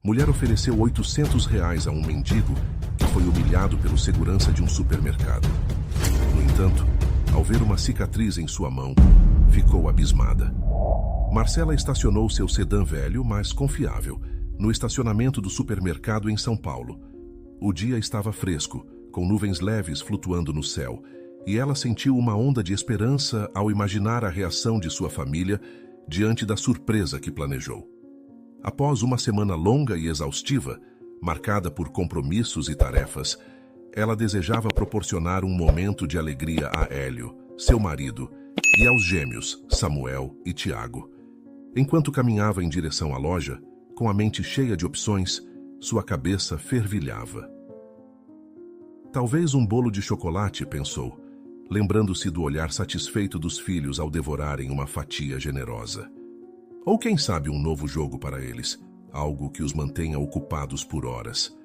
Mulher ofereceu R$ 800 a um mendigo que foi humilhado pelo segurança de um supermercado. No entanto, ao ver uma cicatriz em sua mão, ficou abismada. Marcela estacionou seu sedã velho, mas confiável, no estacionamento do supermercado em São Paulo. O dia estava fresco, com nuvens leves flutuando no céu, e ela sentiu uma onda de esperança ao imaginar a reação de sua família diante da surpresa que planejou. Após uma semana longa e exaustiva, marcada por compromissos e tarefas, ela desejava proporcionar um momento de alegria a Hélio, seu marido, e aos gêmeos, Samuel e Tiago. Enquanto caminhava em direção à loja, com a mente cheia de opções, sua cabeça fervilhava. Talvez um bolo de chocolate, pensou, lembrando-se do olhar satisfeito dos filhos ao devorarem uma fatia generosa. Ou quem sabe um novo jogo para eles, algo que os mantenha ocupados por horas.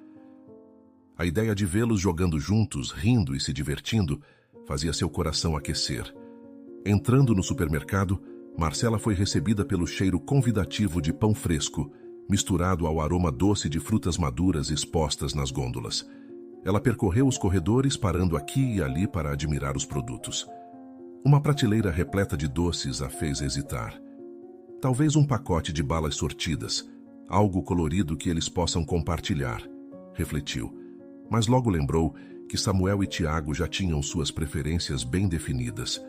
A ideia de vê-los jogando juntos, rindo e se divertindo, fazia seu coração aquecer. Entrando no supermercado, Marcela foi recebida pelo cheiro convidativo de pão fresco, misturado ao aroma doce de frutas maduras expostas nas gôndolas. Ela percorreu os corredores, parando aqui e ali para admirar os produtos. Uma prateleira repleta de doces a fez hesitar. Talvez um pacote de balas sortidas, algo colorido que eles possam compartilhar, refletiu. Mas logo lembrou que Samuel e Tiago já tinham suas preferências bem definidas.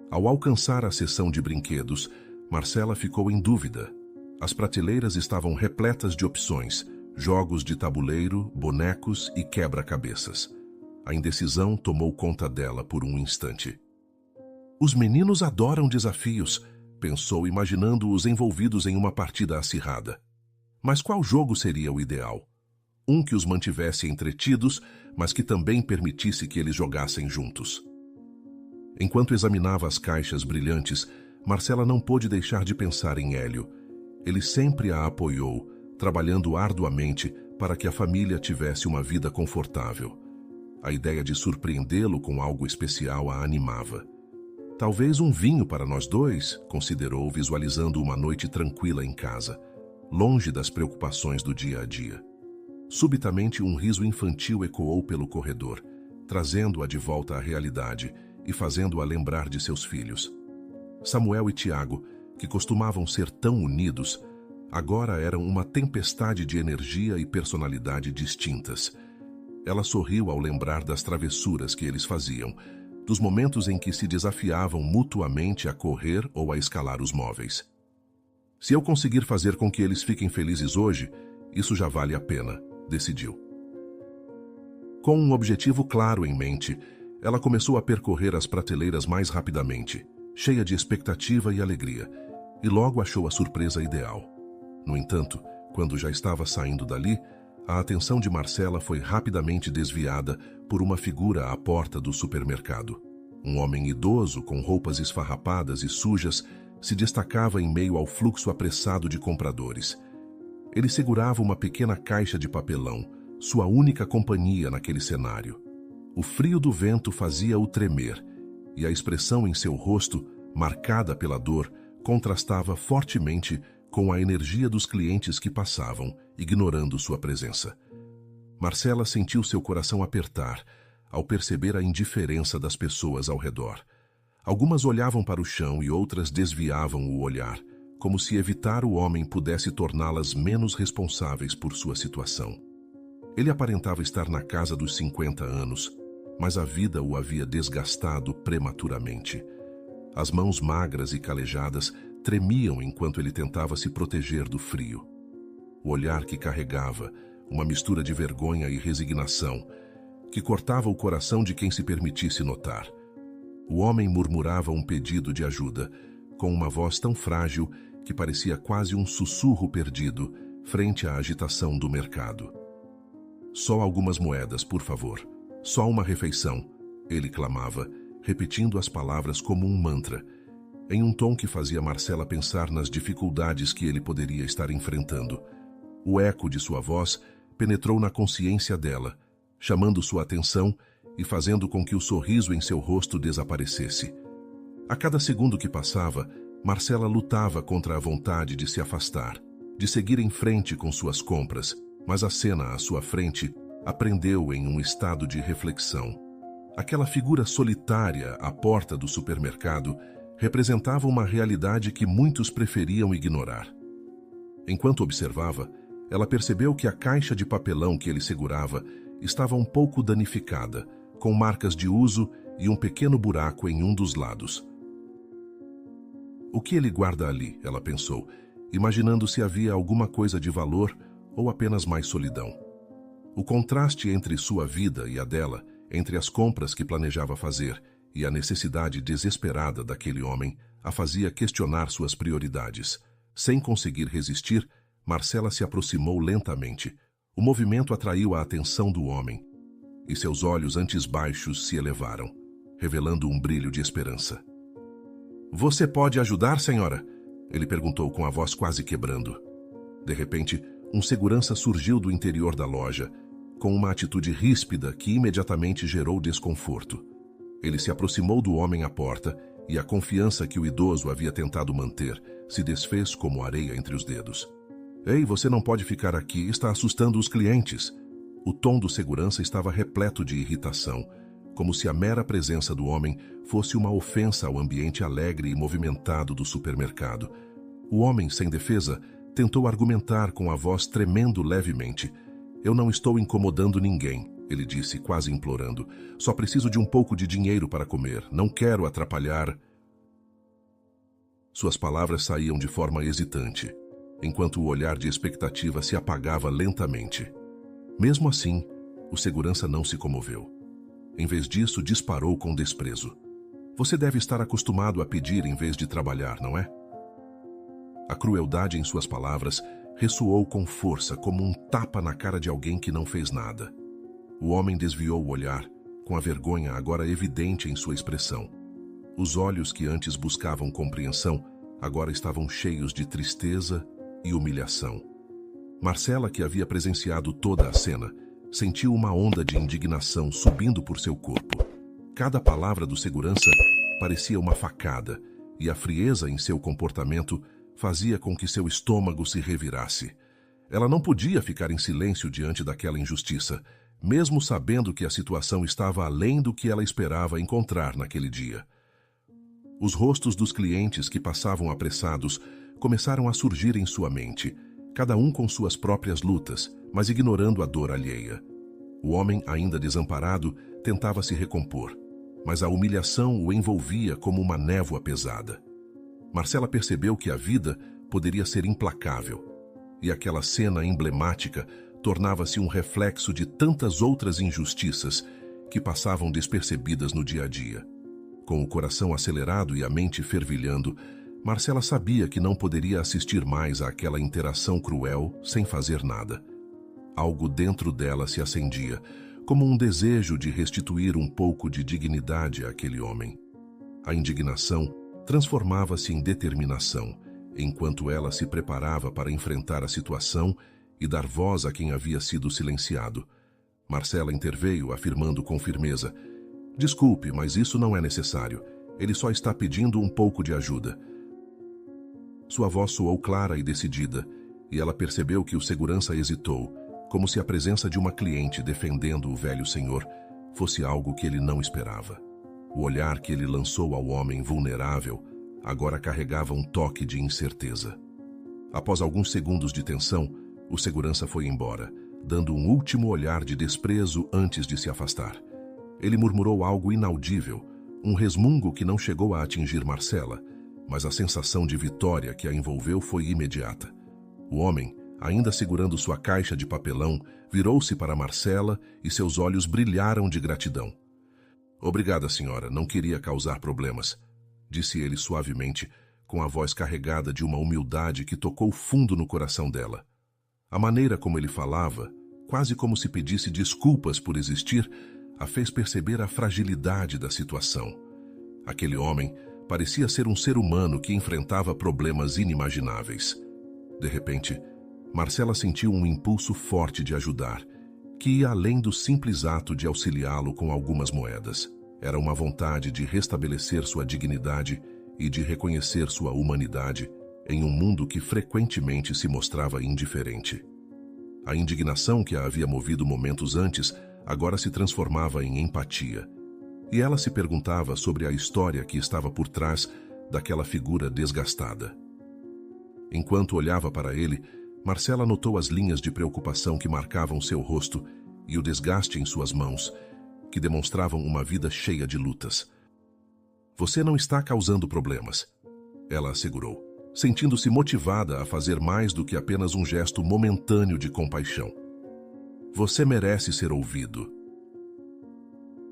Ao alcançar a seção de brinquedos, Marcela ficou em dúvida. As prateleiras estavam repletas de opções, jogos de tabuleiro, bonecos e quebra-cabeças. A indecisão tomou conta dela por um instante. Os meninos adoram desafios, pensou, imaginando-os envolvidos em uma partida acirrada. Mas qual jogo seria o ideal? Um que os mantivesse entretidos, mas que também permitisse que eles jogassem juntos. Enquanto examinava as caixas brilhantes, Marcela não pôde deixar de pensar em Hélio. Ele sempre a apoiou, trabalhando arduamente para que a família tivesse uma vida confortável. A ideia de surpreendê-lo com algo especial a animava. Talvez um vinho para nós dois, considerou, visualizando uma noite tranquila em casa, longe das preocupações do dia a dia. Subitamente, um riso infantil ecoou pelo corredor, trazendo-a de volta à realidade e fazendo-a lembrar de seus filhos. Samuel e Tiago, que costumavam ser tão unidos, agora eram uma tempestade de energia e personalidade distintas. Ela sorriu ao lembrar das travessuras que eles faziam, dos momentos em que se desafiavam mutuamente a correr ou a escalar os móveis. Se eu conseguir fazer com que eles fiquem felizes hoje, isso já vale a pena, decidiu. Com um objetivo claro em mente, ela começou a percorrer as prateleiras mais rapidamente, cheia de expectativa e alegria, e logo achou a surpresa ideal. No entanto, quando já estava saindo dali, a atenção de Marcela foi rapidamente desviada por uma figura à porta do supermercado. Um homem idoso, com roupas esfarrapadas e sujas, se destacava em meio ao fluxo apressado de compradores. Ele segurava uma pequena caixa de papelão, sua única companhia naquele cenário. O frio do vento fazia-o tremer, e a expressão em seu rosto, marcada pela dor, contrastava fortemente com a energia dos clientes que passavam, ignorando sua presença. Marcela sentiu seu coração apertar ao perceber a indiferença das pessoas ao redor. Algumas olhavam para o chão e outras desviavam o olhar, como se evitar o homem pudesse torná-las menos responsáveis por sua situação. Ele aparentava estar na casa dos 50 anos, mas a vida o havia desgastado prematuramente. As mãos magras e calejadas tremiam enquanto ele tentava se proteger do frio. O olhar que carregava, uma mistura de vergonha e resignação, que cortava o coração de quem se permitisse notar. O homem murmurava um pedido de ajuda, com uma voz tão frágil que parecia quase um sussurro perdido frente à agitação do mercado. Só algumas moedas, por favor. Só uma refeição, ele clamava, repetindo as palavras como um mantra, em um tom que fazia Marcela pensar nas dificuldades que ele poderia estar enfrentando. O eco de sua voz penetrou na consciência dela, chamando sua atenção e fazendo com que o sorriso em seu rosto desaparecesse. A cada segundo que passava, Marcela lutava contra a vontade de se afastar, de seguir em frente com suas compras, mas a cena à sua frente a prendeu em um estado de reflexão. Aquela figura solitária à porta do supermercado representava uma realidade que muitos preferiam ignorar. Enquanto observava, ela percebeu que a caixa de papelão que ele segurava estava um pouco danificada, com marcas de uso e um pequeno buraco em um dos lados. O que ele guarda ali? Ela pensou, imaginando se havia alguma coisa de valor ou apenas mais solidão. O contraste entre sua vida e a dela, entre as compras que planejava fazer e a necessidade desesperada daquele homem, a fazia questionar suas prioridades. Sem conseguir resistir, Marcela se aproximou lentamente. O movimento atraiu a atenção do homem, e seus olhos antes baixos se elevaram, revelando um brilho de esperança. "Você pode ajudar, senhora?" Ele perguntou com a voz quase quebrando. De repente, um segurança surgiu do interior da loja, com uma atitude ríspida que imediatamente gerou desconforto. Ele se aproximou do homem à porta e a confiança que o idoso havia tentado manter se desfez como areia entre os dedos. "Ei, você não pode ficar aqui, está assustando os clientes." O tom do segurança estava repleto de irritação, como se a mera presença do homem fosse uma ofensa ao ambiente alegre e movimentado do supermercado. O homem, sem defesa, tentou argumentar com a voz tremendo levemente. "Eu não estou incomodando ninguém", ele disse, quase implorando. "Só preciso de um pouco de dinheiro para comer. Não quero atrapalhar." Suas palavras saíam de forma hesitante, enquanto o olhar de expectativa se apagava lentamente. Mesmo assim, o segurança não se comoveu. Em vez disso, disparou com desprezo. "Você deve estar acostumado a pedir em vez de trabalhar, não é?" A crueldade em suas palavras ressoou com força, como um tapa na cara de alguém que não fez nada. O homem desviou o olhar, com a vergonha agora evidente em sua expressão. Os olhos que antes buscavam compreensão, agora estavam cheios de tristeza e humilhação. Marcela, que havia presenciado toda a cena, sentiu uma onda de indignação subindo por seu corpo. Cada palavra do segurança parecia uma facada, e a frieza em seu comportamento fazia com que seu estômago se revirasse. Ela não podia ficar em silêncio diante daquela injustiça, mesmo sabendo que a situação estava além do que ela esperava encontrar naquele dia. Os rostos dos clientes que passavam apressados começaram a surgir em sua mente, cada um com suas próprias lutas, mas ignorando a dor alheia. O homem, ainda desamparado, tentava se recompor, mas a humilhação o envolvia como uma névoa pesada. Marcela percebeu que a vida poderia ser implacável, e aquela cena emblemática tornava-se um reflexo de tantas outras injustiças que passavam despercebidas no dia a dia. Com o coração acelerado e a mente fervilhando, Marcela sabia que não poderia assistir mais àquela interação cruel sem fazer nada. Algo dentro dela se acendia, como um desejo de restituir um pouco de dignidade àquele homem. A indignação transformava-se em determinação, enquanto ela se preparava para enfrentar a situação e dar voz a quem havia sido silenciado. Marcela interveio, afirmando com firmeza: "Desculpe, mas isso não é necessário. Ele só está pedindo um pouco de ajuda." Sua voz soou clara e decidida, e ela percebeu que o segurança hesitou, como se a presença de uma cliente defendendo o velho senhor fosse algo que ele não esperava. O olhar que ele lançou ao homem vulnerável agora carregava um toque de incerteza. Após alguns segundos de tensão, o segurança foi embora, dando um último olhar de desprezo antes de se afastar. Ele murmurou algo inaudível, um resmungo que não chegou a atingir Marcela, mas a sensação de vitória que a envolveu foi imediata. O homem, ainda segurando sua caixa de papelão, virou-se para Marcela e seus olhos brilharam de gratidão. "Obrigada, senhora, não queria causar problemas", disse ele suavemente, com a voz carregada de uma humildade que tocou fundo no coração dela. A maneira como ele falava, quase como se pedisse desculpas por existir, a fez perceber a fragilidade da situação. Aquele homem parecia ser um ser humano que enfrentava problemas inimagináveis. De repente, Marcela sentiu um impulso forte de ajudar, que ia além do simples ato de auxiliá-lo com algumas moedas. Era uma vontade de restabelecer sua dignidade e de reconhecer sua humanidade, em um mundo que frequentemente se mostrava indiferente. A indignação que a havia movido momentos antes agora se transformava em empatia, e ela se perguntava sobre a história que estava por trás daquela figura desgastada. Enquanto olhava para ele, Marcela notou as linhas de preocupação que marcavam seu rosto e o desgaste em suas mãos, que demonstravam uma vida cheia de lutas. "Você não está causando problemas", ela assegurou, sentindo-se motivada a fazer mais do que apenas um gesto momentâneo de compaixão. "Você merece ser ouvido."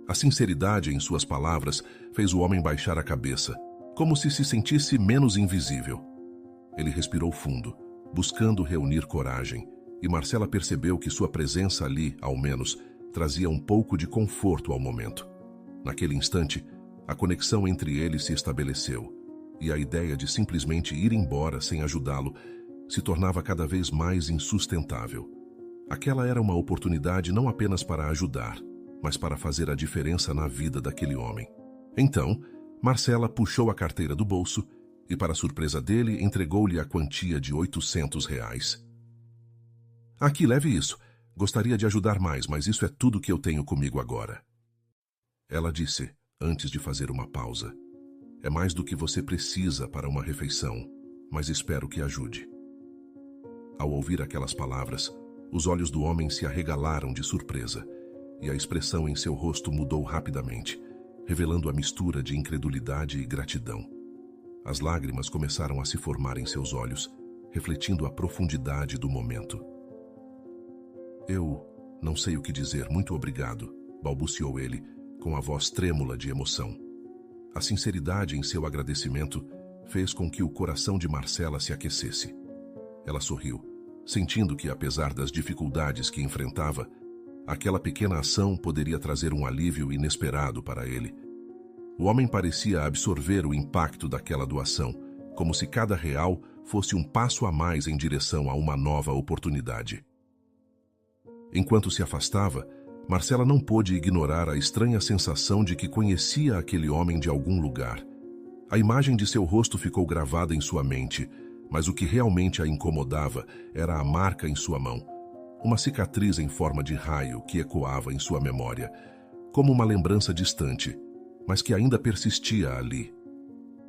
A sinceridade em suas palavras fez o homem baixar a cabeça, como se sentisse menos invisível. Ele respirou fundo, buscando reunir coragem, e Marcela percebeu que sua presença ali, ao menos, trazia um pouco de conforto ao momento. Naquele instante, a conexão entre eles se estabeleceu, e a ideia de simplesmente ir embora sem ajudá-lo se tornava cada vez mais insustentável. Aquela era uma oportunidade não apenas para ajudar, mas para fazer a diferença na vida daquele homem. Então, Marcela puxou a carteira do bolso e, para surpresa dele, entregou-lhe a quantia de R$ 800. "Aqui, leve isso. Gostaria de ajudar mais, mas isso é tudo que eu tenho comigo agora." Ela disse, antes de fazer uma pausa. "É mais do que você precisa para uma refeição, mas espero que ajude." Ao ouvir aquelas palavras, os olhos do homem se arregalaram de surpresa, e a expressão em seu rosto mudou rapidamente, revelando a mistura de incredulidade e gratidão. As lágrimas começaram a se formar em seus olhos, refletindo a profundidade do momento. "Eu não sei o que dizer, muito obrigado", balbuciou ele, com a voz trêmula de emoção. A sinceridade em seu agradecimento fez com que o coração de Marcela se aquecesse. Ela sorriu, sentindo que, apesar das dificuldades que enfrentava, aquela pequena ação poderia trazer um alívio inesperado para ele. O homem parecia absorver o impacto daquela doação, como se cada real fosse um passo a mais em direção a uma nova oportunidade. Enquanto se afastava, Marcela não pôde ignorar a estranha sensação de que conhecia aquele homem de algum lugar. A imagem de seu rosto ficou gravada em sua mente, mas o que realmente a incomodava era a marca em sua mão, uma cicatriz em forma de raio que ecoava em sua memória, como uma lembrança distante, mas que ainda persistia ali.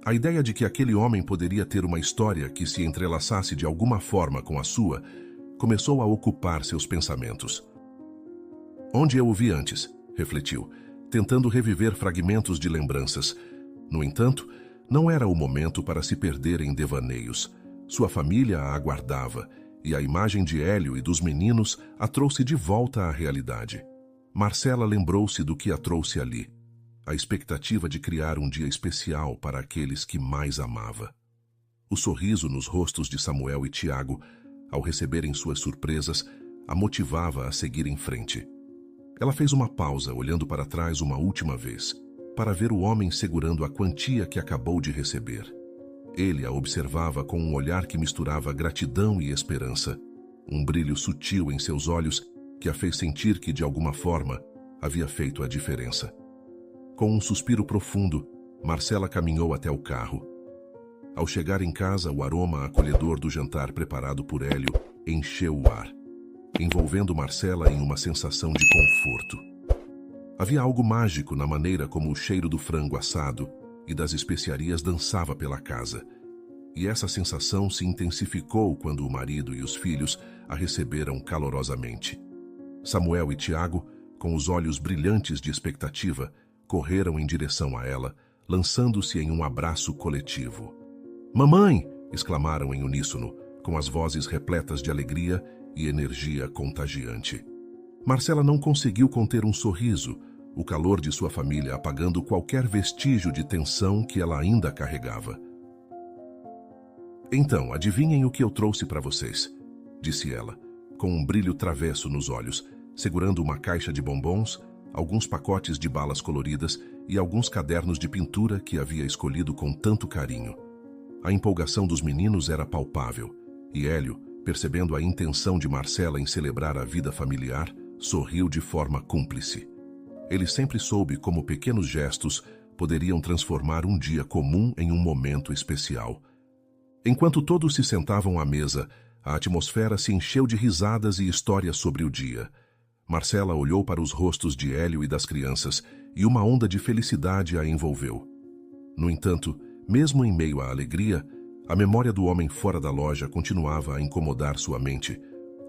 A ideia de que aquele homem poderia ter uma história que se entrelaçasse de alguma forma com a sua começou a ocupar seus pensamentos. "Onde eu o vi antes?", refletiu, tentando reviver fragmentos de lembranças. No entanto, não era o momento para se perder em devaneios. Sua família a aguardava, e a imagem de Hélio e dos meninos a trouxe de volta à realidade. Marcela lembrou-se do que a trouxe ali, a expectativa de criar um dia especial para aqueles que mais amava. O sorriso nos rostos de Samuel e Tiago, ao receberem suas surpresas, a motivava a seguir em frente. Ela fez uma pausa, olhando para trás uma última vez, para ver o homem segurando a quantia que acabou de receber. Ele a observava com um olhar que misturava gratidão e esperança, um brilho sutil em seus olhos que a fez sentir que, de alguma forma, havia feito a diferença. Com um suspiro profundo, Marcela caminhou até o carro. Ao chegar em casa, o aroma acolhedor do jantar preparado por Hélio encheu o ar, envolvendo Marcela em uma sensação de conforto. Havia algo mágico na maneira como o cheiro do frango assado e das especiarias dançava pela casa, e essa sensação se intensificou quando o marido e os filhos a receberam calorosamente. Samuel e Tiago, com os olhos brilhantes de expectativa, correram em direção a ela, lançando-se em um abraço coletivo. "Mamãe!", exclamaram em uníssono, com as vozes repletas de alegria e energia contagiante. Marcela não conseguiu conter um sorriso, o calor de sua família apagando qualquer vestígio de tensão que ela ainda carregava. "Então, adivinhem o que eu trouxe para vocês", disse ela, com um brilho travesso nos olhos, segurando uma caixa de bombons, alguns pacotes de balas coloridas e alguns cadernos de pintura que havia escolhido com tanto carinho. A empolgação dos meninos era palpável, e Hélio, percebendo a intenção de Marcela em celebrar a vida familiar, sorriu de forma cúmplice. Ele sempre soube como pequenos gestos poderiam transformar um dia comum em um momento especial. Enquanto todos se sentavam à mesa, a atmosfera se encheu de risadas e histórias sobre o dia. Marcela olhou para os rostos de Hélio e das crianças, e uma onda de felicidade a envolveu. No entanto, mesmo em meio à alegria, a memória do homem fora da loja continuava a incomodar sua mente,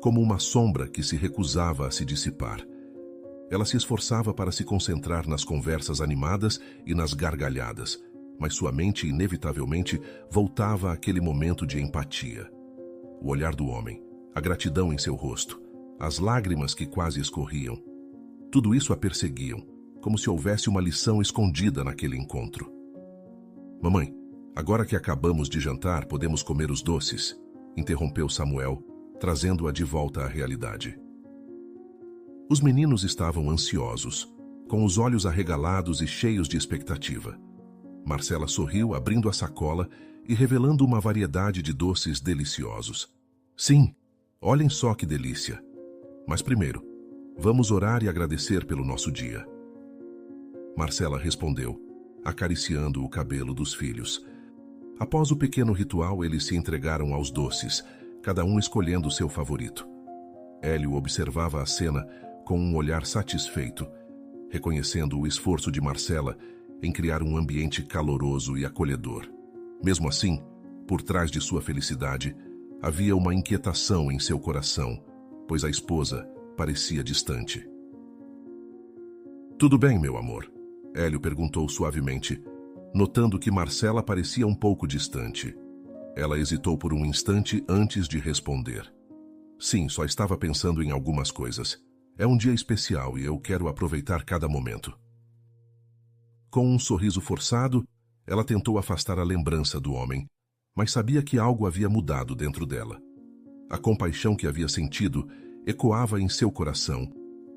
como uma sombra que se recusava a se dissipar. Ela se esforçava para se concentrar nas conversas animadas e nas gargalhadas, mas sua mente inevitavelmente voltava àquele momento de empatia. O olhar do homem, a gratidão em seu rosto, as lágrimas que quase escorriam. Tudo isso a perseguiam, como se houvesse uma lição escondida naquele encontro. Mamãe, agora que acabamos de jantar, podemos comer os doces? Interrompeu Samuel, trazendo-a de volta à realidade. Os meninos estavam ansiosos, com os olhos arregalados e cheios de expectativa. Marcela sorriu, abrindo a sacola e revelando uma variedade de doces deliciosos. Sim, olhem só que delícia. Mas primeiro, vamos orar e agradecer pelo nosso dia. Marcela respondeu, acariciando o cabelo dos filhos. Após o pequeno ritual, eles se entregaram aos doces, cada um escolhendo seu favorito. Hélio observava a cena com um olhar satisfeito, reconhecendo o esforço de Marcela em criar um ambiente caloroso e acolhedor. Mesmo assim, por trás de sua felicidade, havia uma inquietação em seu coração, pois a esposa parecia distante. Tudo bem, meu amor? Hélio perguntou suavemente, notando que Marcela parecia um pouco distante. Ela hesitou por um instante antes de responder. Sim, só estava pensando em algumas coisas. É um dia especial e eu quero aproveitar cada momento. Com um sorriso forçado, ela tentou afastar a lembrança do homem, mas sabia que algo havia mudado dentro dela. A compaixão que havia sentido ecoava em seu coração,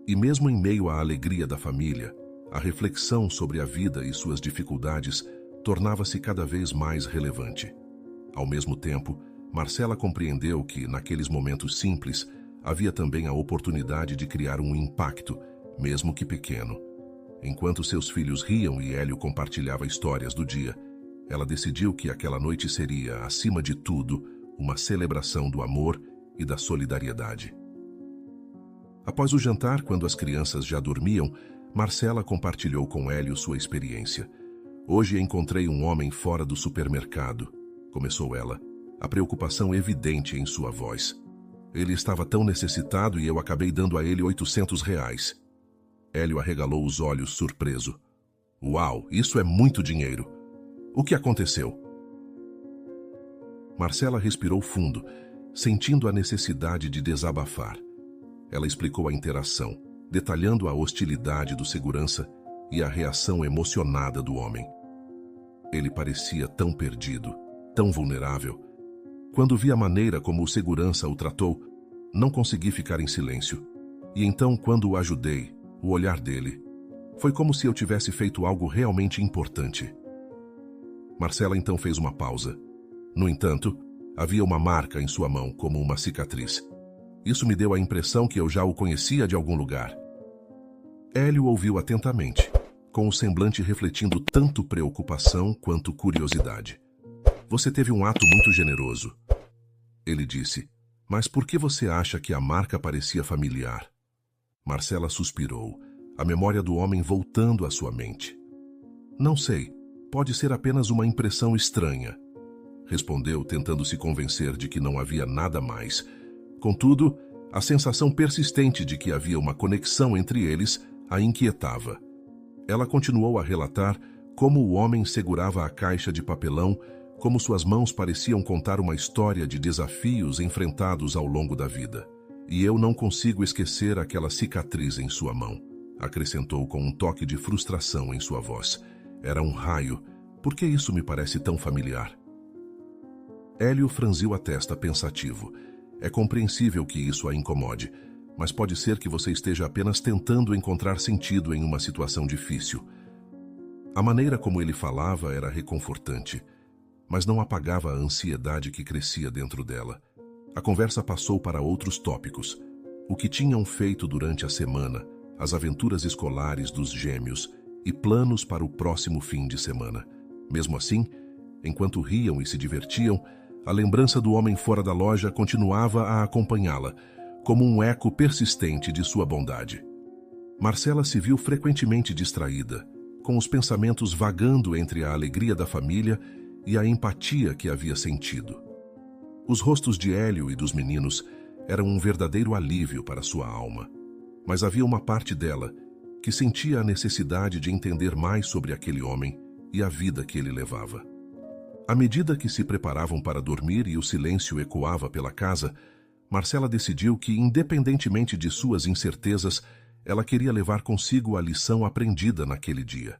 e mesmo em meio à alegria da família, a reflexão sobre a vida e suas dificuldades tornava-se cada vez mais relevante. Ao mesmo tempo, Marcela compreendeu que, naqueles momentos simples, havia também a oportunidade de criar um impacto, mesmo que pequeno. Enquanto seus filhos riam e Hélio compartilhava histórias do dia, ela decidiu que aquela noite seria, acima de tudo, uma celebração do amor e da solidariedade. Após o jantar, quando as crianças já dormiam, Marcela compartilhou com Hélio sua experiência. Hoje encontrei um homem fora do supermercado, começou ela, a preocupação evidente em sua voz. Ele estava tão necessitado e eu acabei dando a ele R$ 800. Hélio arregalou os olhos surpreso. Uau, isso é muito dinheiro. O que aconteceu? Marcela respirou fundo, sentindo a necessidade de desabafar. Ela explicou a interação, detalhando a hostilidade do segurança e a reação emocionada do homem. Ele parecia tão perdido, tão vulnerável. Quando vi a maneira como o segurança o tratou, não consegui ficar em silêncio. E então, quando o ajudei, o olhar dele foi como se eu tivesse feito algo realmente importante. Marcela então fez uma pausa. No entanto, havia uma marca em sua mão, como uma cicatriz. Isso me deu a impressão que eu já o conhecia de algum lugar. Hélio ouviu atentamente, com o semblante refletindo tanto preocupação quanto curiosidade. Você teve um ato muito generoso, ele disse. Mas por que você acha que a marca parecia familiar? Marcela suspirou, a memória do homem voltando à sua mente. Não sei, pode ser apenas uma impressão estranha, respondeu, tentando se convencer de que não havia nada mais. Contudo, a sensação persistente de que havia uma conexão entre eles a inquietava. Ela continuou a relatar como o homem segurava a caixa de papelão, como suas mãos pareciam contar uma história de desafios enfrentados ao longo da vida. E eu não consigo esquecer aquela cicatriz em sua mão, acrescentou com um toque de frustração em sua voz. Era um raio. Por que isso me parece tão familiar? Hélio franziu a testa pensativo. É compreensível que isso a incomode, mas pode ser que você esteja apenas tentando encontrar sentido em uma situação difícil. A maneira como ele falava era reconfortante, mas não apagava a ansiedade que crescia dentro dela. A conversa passou para outros tópicos. O que tinham feito durante a semana, as aventuras escolares dos gêmeos e planos para o próximo fim de semana. Mesmo assim, enquanto riam e se divertiam, A lembrança do homem fora da loja continuava a acompanhá-la, como um eco persistente de sua bondade. Marcela se viu frequentemente distraída, com os pensamentos vagando entre a alegria da família e a empatia que havia sentido. Os rostos de Hélio e dos meninos eram um verdadeiro alívio para sua alma, mas havia uma parte dela que sentia a necessidade de entender mais sobre aquele homem e a vida que ele levava. À medida que se preparavam para dormir e o silêncio ecoava pela casa, Marcela decidiu que, independentemente de suas incertezas, ela queria levar consigo a lição aprendida naquele dia.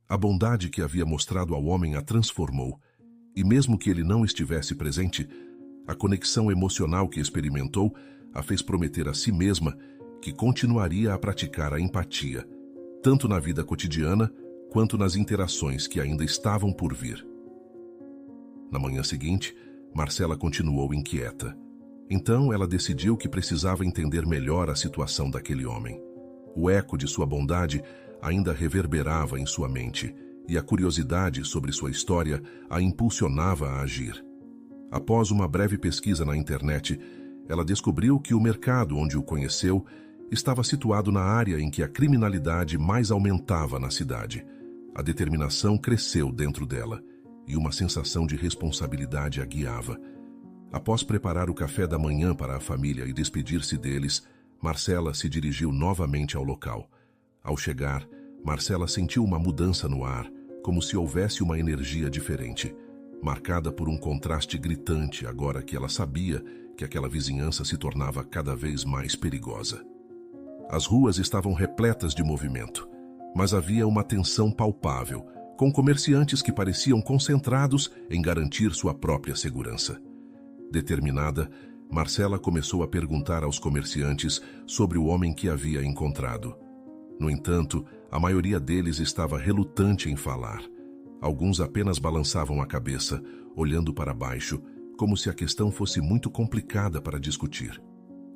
A bondade que havia mostrado ao homem a transformou, e mesmo que ele não estivesse presente, a conexão emocional que experimentou a fez prometer a si mesma que continuaria a praticar a empatia, tanto na vida cotidiana quanto nas interações que ainda estavam por vir. Na manhã seguinte, Marcela continuou inquieta. Então ela decidiu que precisava entender melhor a situação daquele homem. O eco de sua bondade ainda reverberava em sua mente, e a curiosidade sobre sua história a impulsionava a agir. Após uma breve pesquisa na internet, ela descobriu que o mercado onde o conheceu estava situado na área em que a criminalidade mais aumentava na cidade. A determinação cresceu dentro dela, e uma sensação de responsabilidade a guiava. Após preparar o café da manhã para a família e despedir-se deles, Marcela se dirigiu novamente ao local. Ao chegar, Marcela sentiu uma mudança no ar, como se houvesse uma energia diferente, marcada por um contraste gritante agora que ela sabia que aquela vizinhança se tornava cada vez mais perigosa. As ruas estavam repletas de movimento, mas havia uma tensão palpável, com comerciantes que pareciam concentrados em garantir sua própria segurança. Determinada, Marcela começou a perguntar aos comerciantes sobre o homem que havia encontrado. No entanto, a maioria deles estava relutante em falar. Alguns apenas balançavam a cabeça, olhando para baixo, como se a questão fosse muito complicada para discutir.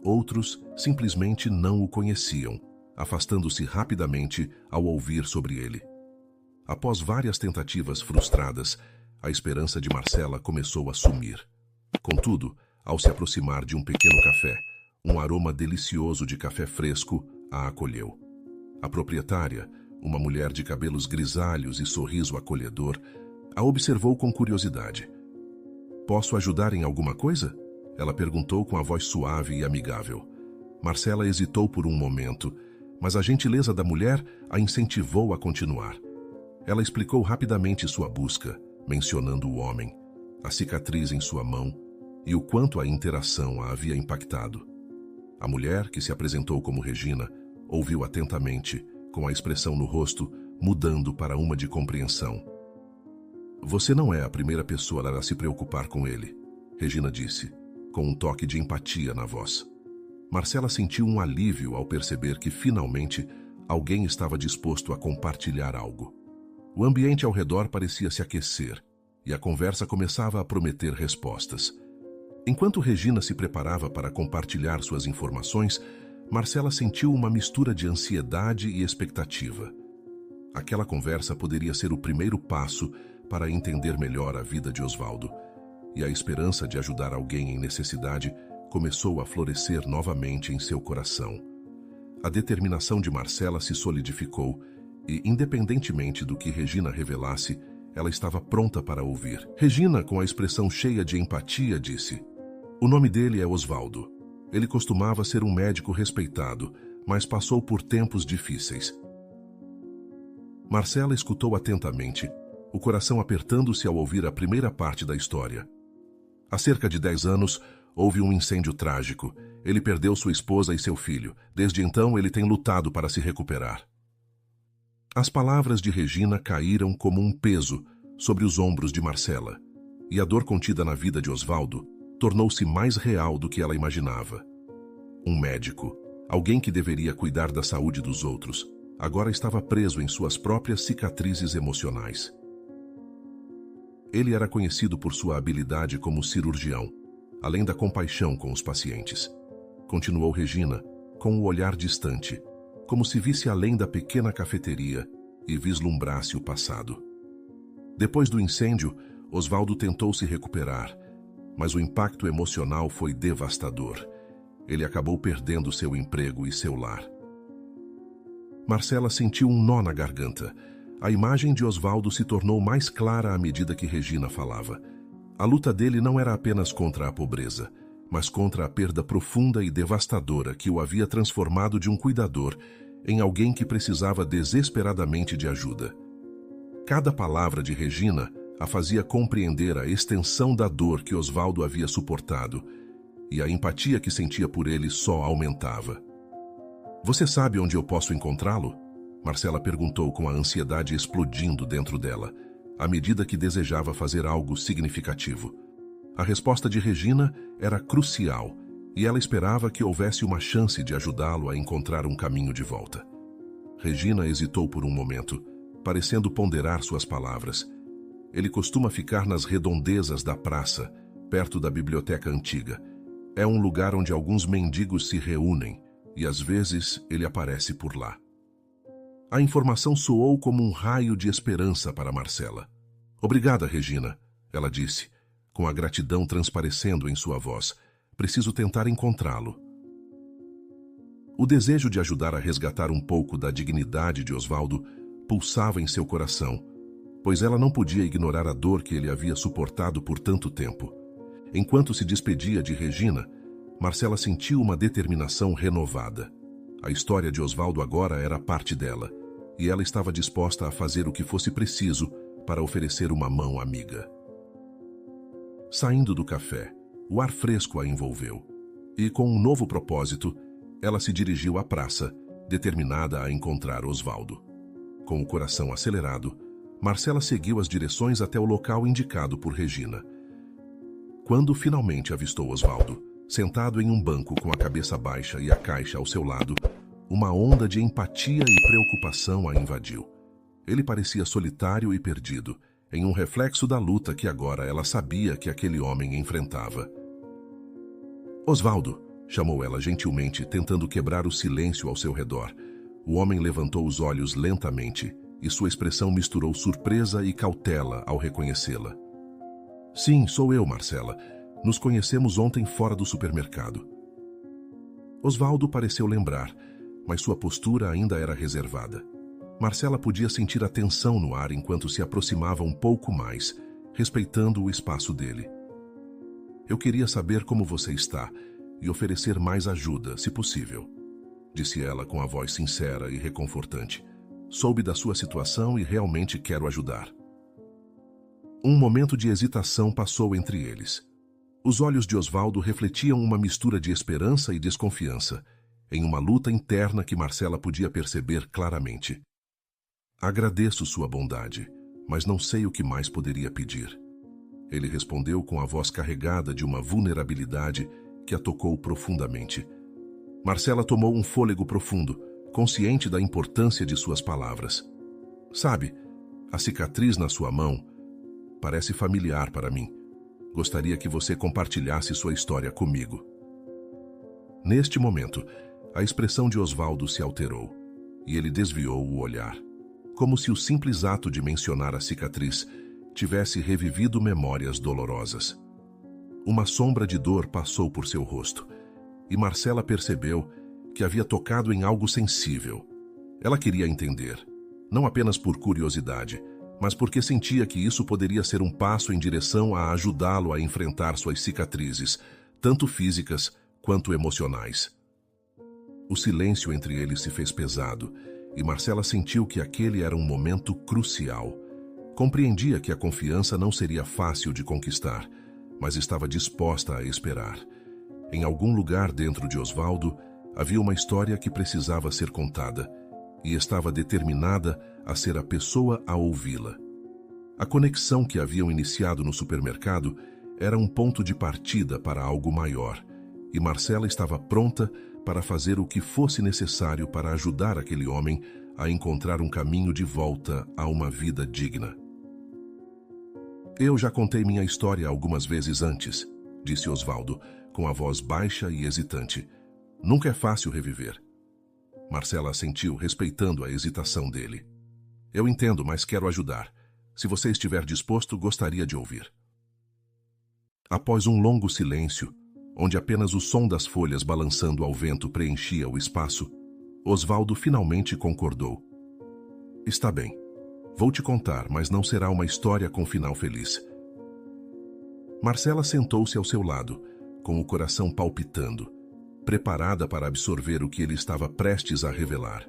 Outros simplesmente não o conheciam, afastando-se rapidamente ao ouvir sobre ele. Após várias tentativas frustradas, a esperança de Marcela começou a sumir. Contudo, ao se aproximar de um pequeno café, um aroma delicioso de café fresco a acolheu. A proprietária, uma mulher de cabelos grisalhos e sorriso acolhedor, a observou com curiosidade. "Posso ajudar em alguma coisa?" Ela perguntou com a voz suave e amigável. Marcela hesitou por um momento, mas a gentileza da mulher a incentivou a continuar. Ela explicou rapidamente sua busca, mencionando o homem, a cicatriz em sua mão e o quanto a interação a havia impactado. A mulher, que se apresentou como Regina, ouviu atentamente, com a expressão no rosto mudando para uma de compreensão. "Você não é a primeira pessoa a se preocupar com ele", Regina disse, com um toque de empatia na voz. Marcela sentiu um alívio ao perceber que, finalmente, alguém estava disposto a compartilhar algo. O ambiente ao redor parecia se aquecer, e a conversa começava a prometer respostas. Enquanto Regina se preparava para compartilhar suas informações, Marcela sentiu uma mistura de ansiedade e expectativa. Aquela conversa poderia ser o primeiro passo para entender melhor a vida de Osvaldo, e a esperança de ajudar alguém em necessidade começou a florescer novamente em seu coração. A determinação de Marcela se solidificou e, independentemente do que Regina revelasse, ela estava pronta para ouvir. Regina, com a expressão cheia de empatia, disse: "O nome dele é Osvaldo. Ele costumava ser um médico respeitado, mas passou por tempos difíceis." Marcela escutou atentamente, o coração apertando-se ao ouvir a primeira parte da história. Há cerca de 10 anos, houve um incêndio trágico. Ele perdeu sua esposa e seu filho. Desde então, ele tem lutado para se recuperar. As palavras de Regina caíram como um peso sobre os ombros de Marcela, e a dor contida na vida de Osvaldo tornou-se mais real do que ela imaginava. Um médico, alguém que deveria cuidar da saúde dos outros, agora estava preso em suas próprias cicatrizes emocionais. Ele era conhecido por sua habilidade como cirurgião, além da compaixão com os pacientes. Continuou Regina, com o olhar distante, como se visse além da pequena cafeteria e vislumbrasse o passado. Depois do incêndio, Osvaldo tentou se recuperar, mas o impacto emocional foi devastador. Ele acabou perdendo seu emprego e seu lar. Marcela sentiu um nó na garganta. A imagem de Osvaldo se tornou mais clara à medida que Regina falava. A luta dele não era apenas contra a pobreza, mas contra a perda profunda e devastadora que o havia transformado de um cuidador em alguém que precisava desesperadamente de ajuda. Cada palavra de Regina a fazia compreender a extensão da dor que Osvaldo havia suportado, e a empatia que sentia por ele só aumentava. "Você sabe onde eu posso encontrá-lo?" Marcela perguntou com a ansiedade explodindo dentro dela, à medida que desejava fazer algo significativo. A resposta de Regina era crucial, e ela esperava que houvesse uma chance de ajudá-lo a encontrar um caminho de volta. Regina hesitou por um momento, parecendo ponderar suas palavras. Ele costuma ficar nas redondezas da praça, perto da biblioteca antiga. É um lugar onde alguns mendigos se reúnem, e às vezes ele aparece por lá. A informação soou como um raio de esperança para Marcela. "Obrigada, Regina", ela disse, com a gratidão transparecendo em sua voz. "Preciso tentar encontrá-lo." O desejo de ajudar a resgatar um pouco da dignidade de Osvaldo pulsava em seu coração, pois ela não podia ignorar a dor que ele havia suportado por tanto tempo. Enquanto se despedia de Regina, Marcela sentiu uma determinação renovada. A história de Osvaldo agora era parte dela, e ela estava disposta a fazer o que fosse preciso para oferecer uma mão amiga. Saindo do café, o ar fresco a envolveu, e com um novo propósito, ela se dirigiu à praça, determinada a encontrar Osvaldo. Com o coração acelerado, Marcela seguiu as direções até o local indicado por Regina. Quando finalmente avistou Osvaldo, sentado em um banco com a cabeça baixa e a caixa ao seu lado, uma onda de empatia e preocupação a invadiu. Ele parecia solitário e perdido, em um reflexo da luta que agora ela sabia que aquele homem enfrentava. "Osvaldo", chamou ela gentilmente, tentando quebrar o silêncio ao seu redor. O homem levantou os olhos lentamente, e sua expressão misturou surpresa e cautela ao reconhecê-la. "Sim, sou eu, Marcela. Nos conhecemos ontem fora do supermercado." Osvaldo pareceu lembrar, mas sua postura ainda era reservada. Marcela podia sentir a tensão no ar enquanto se aproximava um pouco mais, respeitando o espaço dele. "Eu queria saber como você está e oferecer mais ajuda, se possível", disse ela com a voz sincera e reconfortante. "Soube da sua situação e realmente quero ajudar." Um momento de hesitação passou entre eles. Os olhos de Osvaldo refletiam uma mistura de esperança e desconfiança, em uma luta interna que Marcela podia perceber claramente. "Agradeço sua bondade, mas não sei o que mais poderia pedir", ele respondeu com a voz carregada de uma vulnerabilidade que a tocou profundamente. Marcela tomou um fôlego profundo, consciente da importância de suas palavras. "Sabe, a cicatriz na sua mão parece familiar para mim. Gostaria que você compartilhasse sua história comigo." Neste momento, a expressão de Osvaldo se alterou, e ele desviou o olhar, como se o simples ato de mencionar a cicatriz tivesse revivido memórias dolorosas. Uma sombra de dor passou por seu rosto, e Marcela percebeu que havia tocado em algo sensível. Ela queria entender, não apenas por curiosidade, mas porque sentia que isso poderia ser um passo em direção a ajudá-lo a enfrentar suas cicatrizes, tanto físicas quanto emocionais. O silêncio entre eles se fez pesado, e Marcela sentiu que aquele era um momento crucial. Compreendia que a confiança não seria fácil de conquistar, mas estava disposta a esperar. Em algum lugar dentro de Osvaldo havia uma história que precisava ser contada, e estava determinada a ser a pessoa a ouvi-la. A conexão que haviam iniciado no supermercado era um ponto de partida para algo maior, e Marcela estava pronta para fazer o que fosse necessário para ajudar aquele homem a encontrar um caminho de volta a uma vida digna. "Eu já contei minha história algumas vezes antes", disse Osvaldo, com a voz baixa e hesitante. "Nunca é fácil reviver." Marcela assentiu, respeitando a hesitação dele. "Eu entendo, mas quero ajudar. Se você estiver disposto, gostaria de ouvir." Após um longo silêncio, onde apenas o som das folhas balançando ao vento preenchia o espaço, Osvaldo finalmente concordou. Está bem, vou te contar, mas não será uma história com final feliz. Marcela sentou-se ao seu lado, com o coração palpitando, preparada para absorver o que ele estava prestes a revelar.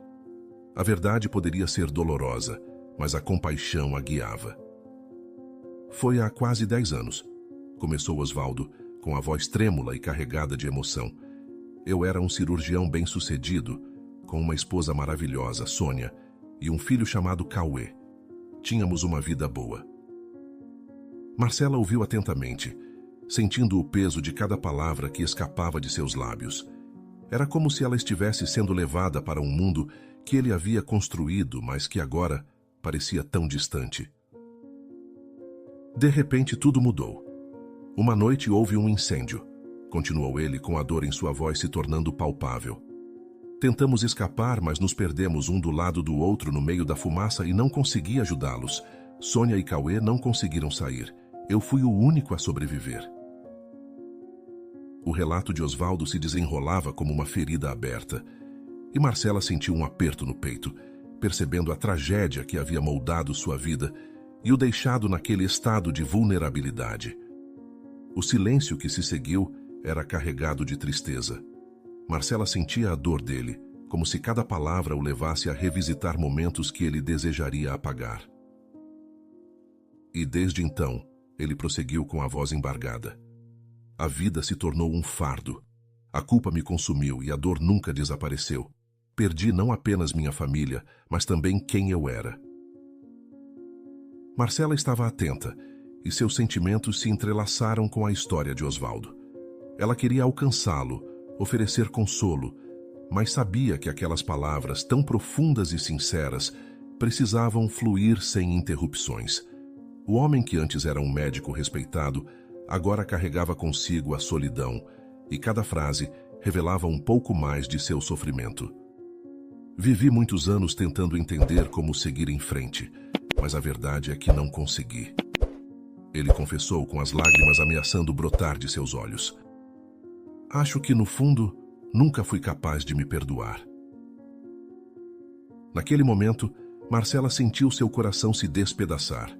A verdade poderia ser dolorosa, mas a compaixão a guiava. Foi há quase 10 anos, começou Osvaldo, com a voz trêmula e carregada de emoção. Eu era um cirurgião bem-sucedido, com uma esposa maravilhosa, Sônia, e um filho chamado Cauê. Tínhamos uma vida boa. Marcela ouviu atentamente, sentindo o peso de cada palavra que escapava de seus lábios. Era como se ela estivesse sendo levada para um mundo que ele havia construído, mas que agora parecia tão distante. De repente, tudo mudou. Uma noite houve um incêndio, continuou ele com a dor em sua voz se tornando palpável. Tentamos escapar, mas nos perdemos um do lado do outro no meio da fumaça e não consegui ajudá-los. Sônia e Cauê não conseguiram sair. Eu fui o único a sobreviver. O relato de Osvaldo se desenrolava como uma ferida aberta, e Marcela sentiu um aperto no peito, percebendo a tragédia que havia moldado sua vida e o deixado naquele estado de vulnerabilidade. O silêncio que se seguiu era carregado de tristeza. Marcela sentia a dor dele, como se cada palavra o levasse a revisitar momentos que ele desejaria apagar. E desde então, ele prosseguiu com a voz embargada. A vida se tornou um fardo. A culpa me consumiu e a dor nunca desapareceu. Perdi não apenas minha família, mas também quem eu era. Marcela estava atenta, e seus sentimentos se entrelaçaram com a história de Osvaldo. Ela queria alcançá-lo, oferecer consolo, mas sabia que aquelas palavras tão profundas e sinceras precisavam fluir sem interrupções. O homem que antes era um médico respeitado, agora carregava consigo a solidão, e cada frase revelava um pouco mais de seu sofrimento. Vivi muitos anos tentando entender como seguir em frente, mas a verdade é que não consegui. Ele confessou com as lágrimas ameaçando brotar de seus olhos. Acho que, no fundo, nunca fui capaz de me perdoar. Naquele momento, Marcela sentiu seu coração se despedaçar.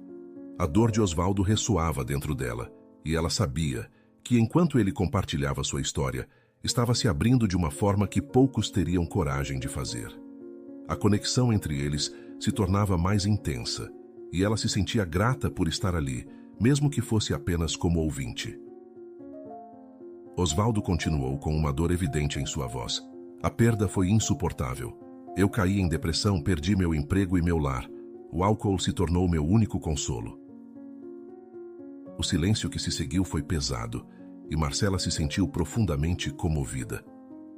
A dor de Osvaldo ressoava dentro dela, e ela sabia que, enquanto ele compartilhava sua história, estava se abrindo de uma forma que poucos teriam coragem de fazer. A conexão entre eles se tornava mais intensa, e ela se sentia grata por estar ali, mesmo que fosse apenas como ouvinte. Osvaldo continuou com uma dor evidente em sua voz. A perda foi insuportável. Eu caí em depressão, perdi meu emprego e meu lar. O álcool se tornou meu único consolo. O silêncio que se seguiu foi pesado, e Marcela se sentiu profundamente comovida,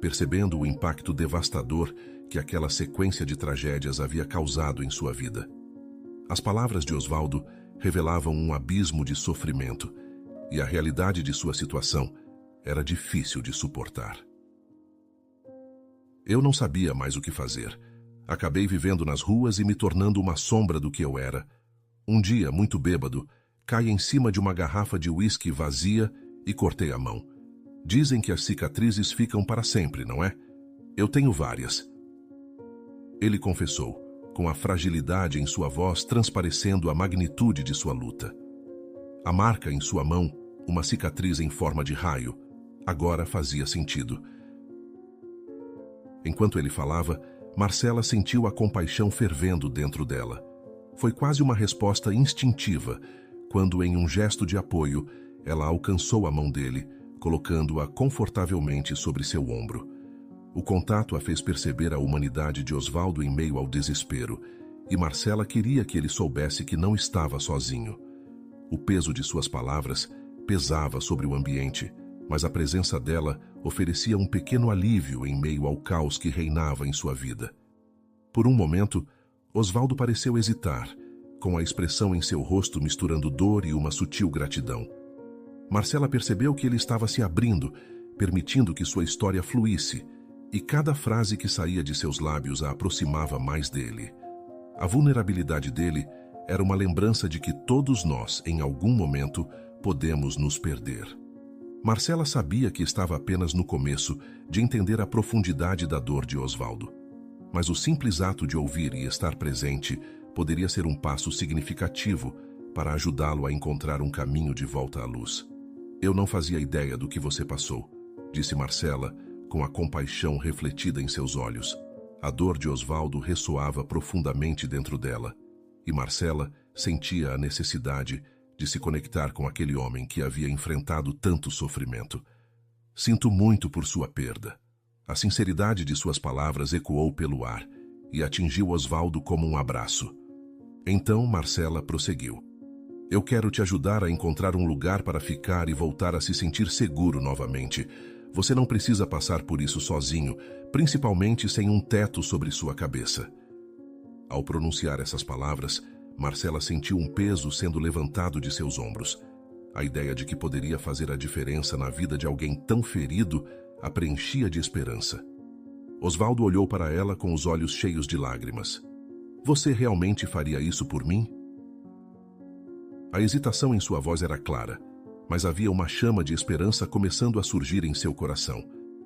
percebendo o impacto devastador que aquela sequência de tragédias havia causado em sua vida. As palavras de Osvaldo revelavam um abismo de sofrimento, e a realidade de sua situação era difícil de suportar. Eu não sabia mais o que fazer. Acabei vivendo nas ruas e me tornando uma sombra do que eu era. Um dia, muito bêbado, caí em cima de uma garrafa de uísque vazia e cortei a mão. Dizem que as cicatrizes ficam para sempre, não é? Eu tenho várias. Ele confessou, com a fragilidade em sua voz transparecendo a magnitude de sua luta. A marca em sua mão, uma cicatriz em forma de raio, agora fazia sentido. Enquanto ele falava, Marcela sentiu a compaixão fervendo dentro dela. Foi quase uma resposta instintiva, quando, em um gesto de apoio, ela alcançou a mão dele, colocando-a confortavelmente sobre seu ombro. O contato a fez perceber a humanidade de Osvaldo em meio ao desespero, e Marcela queria que ele soubesse que não estava sozinho. O peso de suas palavras pesava sobre o ambiente, mas a presença dela oferecia um pequeno alívio em meio ao caos que reinava em sua vida. Por um momento, Osvaldo pareceu hesitar, com a expressão em seu rosto misturando dor e uma sutil gratidão. Marcela percebeu que ele estava se abrindo, permitindo que sua história fluísse, e cada frase que saía de seus lábios a aproximava mais dele. A vulnerabilidade dele era uma lembrança de que todos nós, em algum momento, podemos nos perder. Marcela sabia que estava apenas no começo de entender a profundidade da dor de Osvaldo. Mas o simples ato de ouvir e estar presente poderia ser um passo significativo para ajudá-lo a encontrar um caminho de volta à luz. Eu não fazia ideia do que você passou, disse Marcela, com a compaixão refletida em seus olhos. A dor de Osvaldo ressoava profundamente dentro dela, e Marcela sentia a necessidade de se conectar com aquele homem que havia enfrentado tanto sofrimento. Sinto muito por sua perda. A sinceridade de suas palavras ecoou pelo ar e atingiu Osvaldo como um abraço. Então Marcela prosseguiu. Eu quero te ajudar a encontrar um lugar para ficar e voltar a se sentir seguro novamente. Você não precisa passar por isso sozinho, principalmente sem um teto sobre sua cabeça. Ao pronunciar essas palavras, Marcela sentiu um peso sendo levantado de seus ombros. A ideia de que poderia fazer a diferença na vida de alguém tão ferido a preenchia de esperança. Osvaldo olhou para ela com os olhos cheios de lágrimas. Você realmente faria isso por mim? A hesitação em sua voz era clara, mas havia uma chama de esperança começando a surgir em seu coração,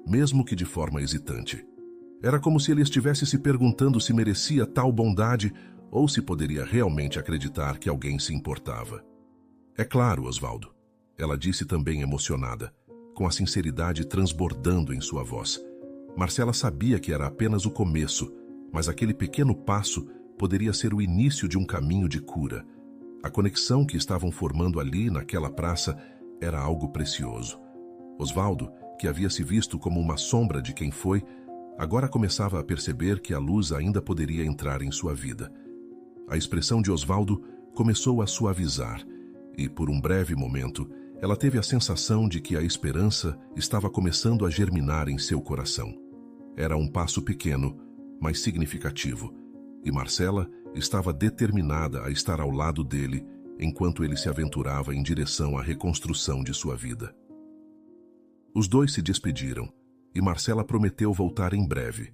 mesmo que de forma hesitante. Era como se ele estivesse se perguntando se merecia tal bondade ou se poderia realmente acreditar que alguém se importava. É claro, Osvaldo, ela disse também emocionada, com a sinceridade transbordando em sua voz. Marcela sabia que era apenas o começo, mas aquele pequeno passo poderia ser o início de um caminho de cura. A conexão que estavam formando ali naquela praça era algo precioso. Osvaldo, que havia se visto como uma sombra de quem foi, agora começava a perceber que a luz ainda poderia entrar em sua vida. A expressão de Osvaldo começou a suavizar e, por um breve momento, ela teve a sensação de que a esperança estava começando a germinar em seu coração. Era um passo pequeno, mas significativo, e Marcela estava determinada a estar ao lado dele enquanto ele se aventurava em direção à reconstrução de sua vida. Os dois se despediram, e Marcela prometeu voltar em breve,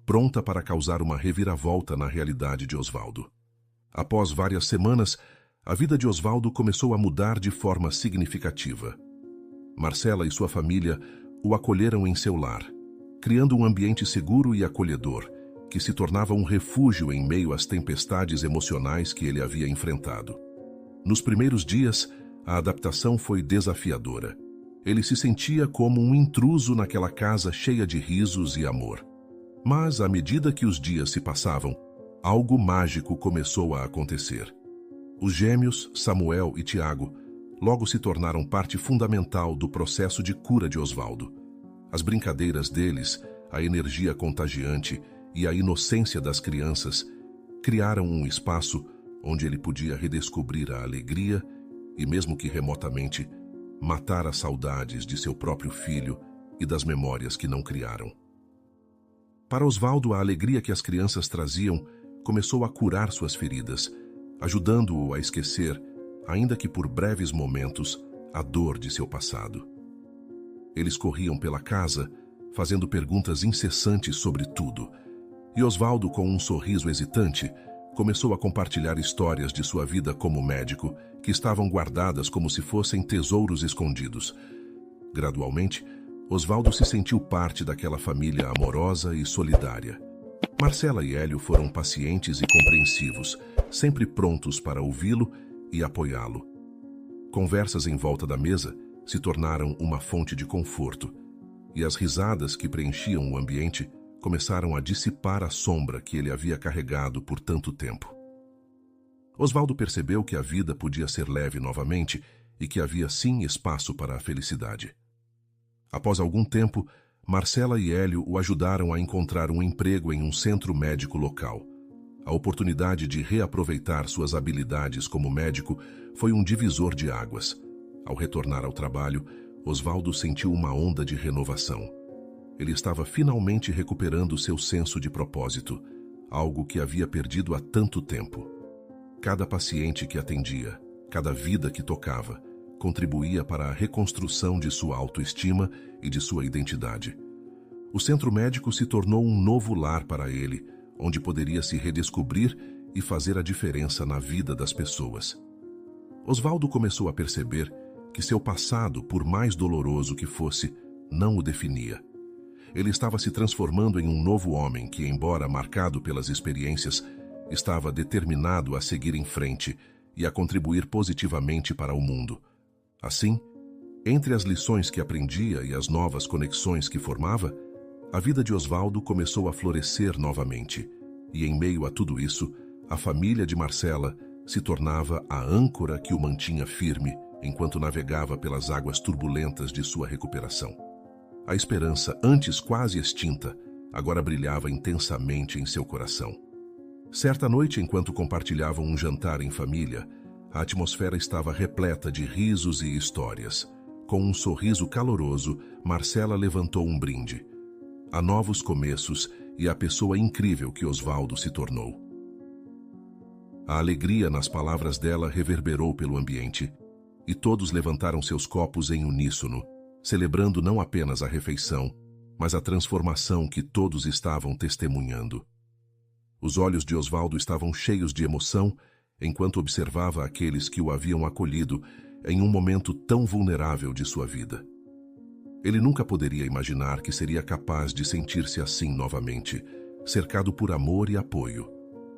pronta para causar uma reviravolta na realidade de Osvaldo. Após várias semanas, a vida de Osvaldo começou a mudar de forma significativa. Marcela e sua família o acolheram em seu lar, criando um ambiente seguro e acolhedor, que se tornava um refúgio em meio às tempestades emocionais que ele havia enfrentado. Nos primeiros dias, a adaptação foi desafiadora. Ele se sentia como um intruso naquela casa cheia de risos e amor. Mas, à medida que os dias se passavam, algo mágico começou a acontecer. Os gêmeos, Samuel e Tiago, logo se tornaram parte fundamental do processo de cura de Osvaldo. As brincadeiras deles, a energia contagiante e a inocência das crianças criaram um espaço onde ele podia redescobrir a alegria e, mesmo que remotamente, matar as saudades de seu próprio filho e das memórias que não criaram. Para Osvaldo, a alegria que as crianças traziam começou a curar suas feridas, ajudando-o a esquecer, ainda que por breves momentos, a dor de seu passado. Eles corriam pela casa, fazendo perguntas incessantes sobre tudo, e Osvaldo, com um sorriso hesitante, começou a compartilhar histórias de sua vida como médico, que estavam guardadas como se fossem tesouros escondidos. Gradualmente, Osvaldo se sentiu parte daquela família amorosa e solidária. Marcela e Hélio foram pacientes e compreensivos, sempre prontos para ouvi-lo e apoiá-lo. Conversas em volta da mesa se tornaram uma fonte de conforto, e as risadas que preenchiam o ambiente começaram a dissipar a sombra que ele havia carregado por tanto tempo. Osvaldo percebeu que a vida podia ser leve novamente e que havia sim espaço para a felicidade. Após algum tempo, Marcela e Hélio o ajudaram a encontrar um emprego em um centro médico local. A oportunidade de reaproveitar suas habilidades como médico foi um divisor de águas. Ao retornar ao trabalho, Osvaldo sentiu uma onda de renovação. Ele estava finalmente recuperando seu senso de propósito, algo que havia perdido há tanto tempo. Cada paciente que atendia, cada vida que tocava, contribuía para a reconstrução de sua autoestima e de sua identidade. O centro médico se tornou um novo lar para ele, onde poderia se redescobrir e fazer a diferença na vida das pessoas. Osvaldo começou a perceber que seu passado, por mais doloroso que fosse, não o definia. Ele estava se transformando em um novo homem que, embora marcado pelas experiências, estava determinado a seguir em frente e a contribuir positivamente para o mundo. Assim, entre as lições que aprendia e as novas conexões que formava, a vida de Osvaldo começou a florescer novamente. E em meio a tudo isso, a família de Marcela se tornava a âncora que o mantinha firme enquanto navegava pelas águas turbulentas de sua recuperação. A esperança, antes quase extinta, agora brilhava intensamente em seu coração. Certa noite, enquanto compartilhavam um jantar em família, a atmosfera estava repleta de risos e histórias. Com um sorriso caloroso, Marcela levantou um brinde. A novos começos e a pessoa incrível que Osvaldo se tornou. A alegria nas palavras dela reverberou pelo ambiente, e todos levantaram seus copos em uníssono, celebrando não apenas a refeição, mas a transformação que todos estavam testemunhando. Os olhos de Osvaldo estavam cheios de emoção enquanto observava aqueles que o haviam acolhido em um momento tão vulnerável de sua vida. Ele nunca poderia imaginar que seria capaz de sentir-se assim novamente, cercado por amor e apoio.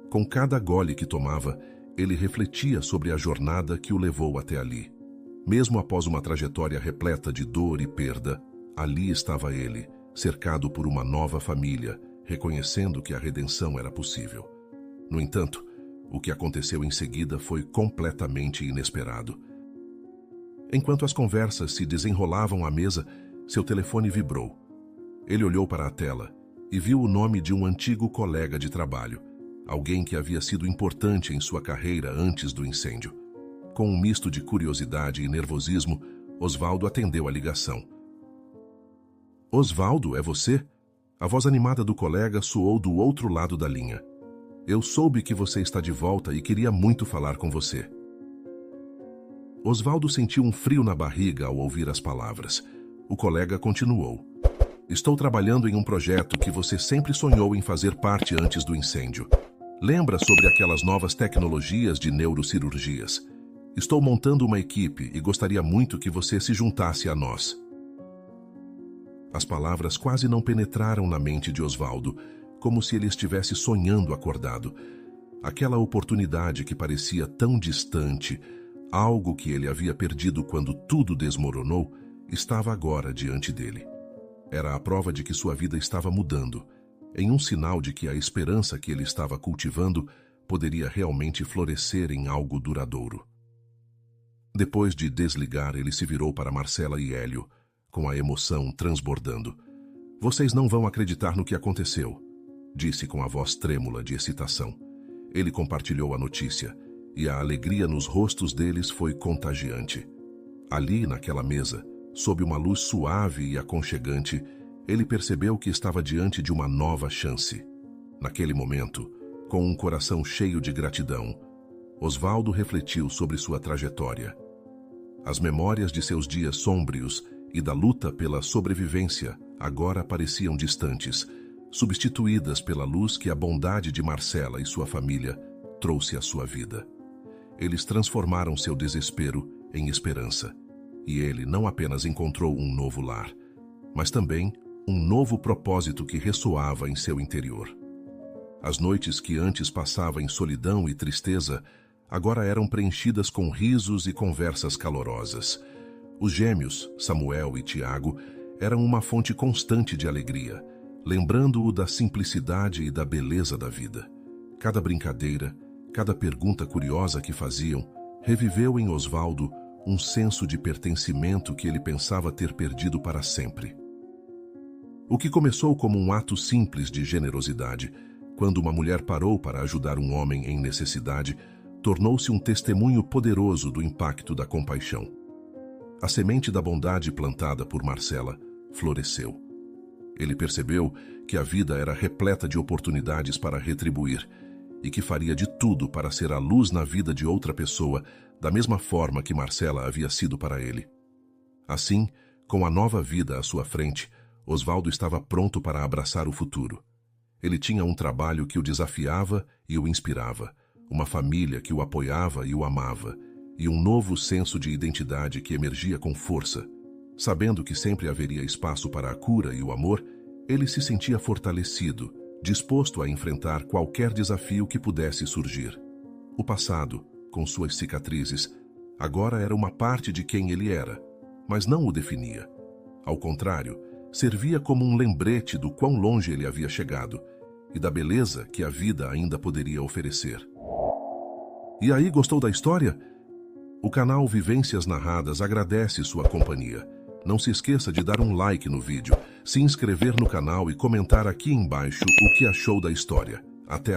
Com cada gole que tomava, ele refletia sobre a jornada que o levou até ali. Mesmo após uma trajetória repleta de dor e perda, ali estava ele, cercado por uma nova família, reconhecendo que a redenção era possível. No entanto, o que aconteceu em seguida foi completamente inesperado. Enquanto as conversas se desenrolavam à mesa, seu telefone vibrou. Ele olhou para a tela e viu o nome de um antigo colega de trabalho, alguém que havia sido importante em sua carreira antes do incêndio. Com um misto de curiosidade e nervosismo, Osvaldo atendeu a ligação. Osvaldo, é você? A voz animada do colega soou do outro lado da linha. Eu soube que você está de volta e queria muito falar com você. Osvaldo sentiu um frio na barriga ao ouvir as palavras. O colega continuou. Estou trabalhando em um projeto que você sempre sonhou em fazer parte antes do incêndio. Lembra sobre aquelas novas tecnologias de neurocirurgias? Estou montando uma equipe e gostaria muito que você se juntasse a nós. As palavras quase não penetraram na mente de Osvaldo, como se ele estivesse sonhando acordado. Aquela oportunidade que parecia tão distante, algo que ele havia perdido quando tudo desmoronou, estava agora diante dele. Era a prova de que sua vida estava mudando, em um sinal de que a esperança que ele estava cultivando poderia realmente florescer em algo duradouro. Depois de desligar, ele se virou para Marcela e Hélio, com a emoção transbordando. Vocês não vão acreditar no que aconteceu, disse com a voz trêmula de excitação. Ele compartilhou a notícia, e a alegria nos rostos deles foi contagiante. Ali, naquela mesa, sob uma luz suave e aconchegante, ele percebeu que estava diante de uma nova chance. Naquele momento, com um coração cheio de gratidão, Osvaldo refletiu sobre sua trajetória. As memórias de seus dias sômbrios e da luta pela sobrevivência agora pareciam distantes, substituídas pela luz que a bondade de Marcela e sua família trouxe à sua vida. Eles transformaram seu desespero em esperança, e ele não apenas encontrou um novo lar, mas também um novo propósito que ressoava em seu interior. As noites que antes passava em solidão e tristeza, agora eram preenchidas com risos e conversas calorosas. Os gêmeos, Samuel e Tiago, eram uma fonte constante de alegria, lembrando-o da simplicidade e da beleza da vida. Cada brincadeira, cada pergunta curiosa que faziam, reviveu em Osvaldo um senso de pertencimento que ele pensava ter perdido para sempre. O que começou como um ato simples de generosidade, quando uma mulher parou para ajudar um homem em necessidade, tornou-se um testemunho poderoso do impacto da compaixão. A semente da bondade plantada por Marcela floresceu. Ele percebeu que a vida era repleta de oportunidades para retribuir e que faria de tudo para ser a luz na vida de outra pessoa, da mesma forma que Marcela havia sido para ele. Assim, com a nova vida à sua frente, Osvaldo estava pronto para abraçar o futuro. Ele tinha um trabalho que o desafiava e o inspirava, uma família que o apoiava e o amava, e um novo senso de identidade que emergia com força. Sabendo que sempre haveria espaço para a cura e o amor, ele se sentia fortalecido, disposto a enfrentar qualquer desafio que pudesse surgir. O passado, com suas cicatrizes, agora era uma parte de quem ele era, mas não o definia. Ao contrário, servia como um lembrete do quão longe ele havia chegado e da beleza que a vida ainda poderia oferecer. E aí, gostou da história? O canal Vivências Narradas agradece sua companhia. Não se esqueça de dar um like no vídeo, se inscrever no canal e comentar aqui embaixo o que achou da história. Até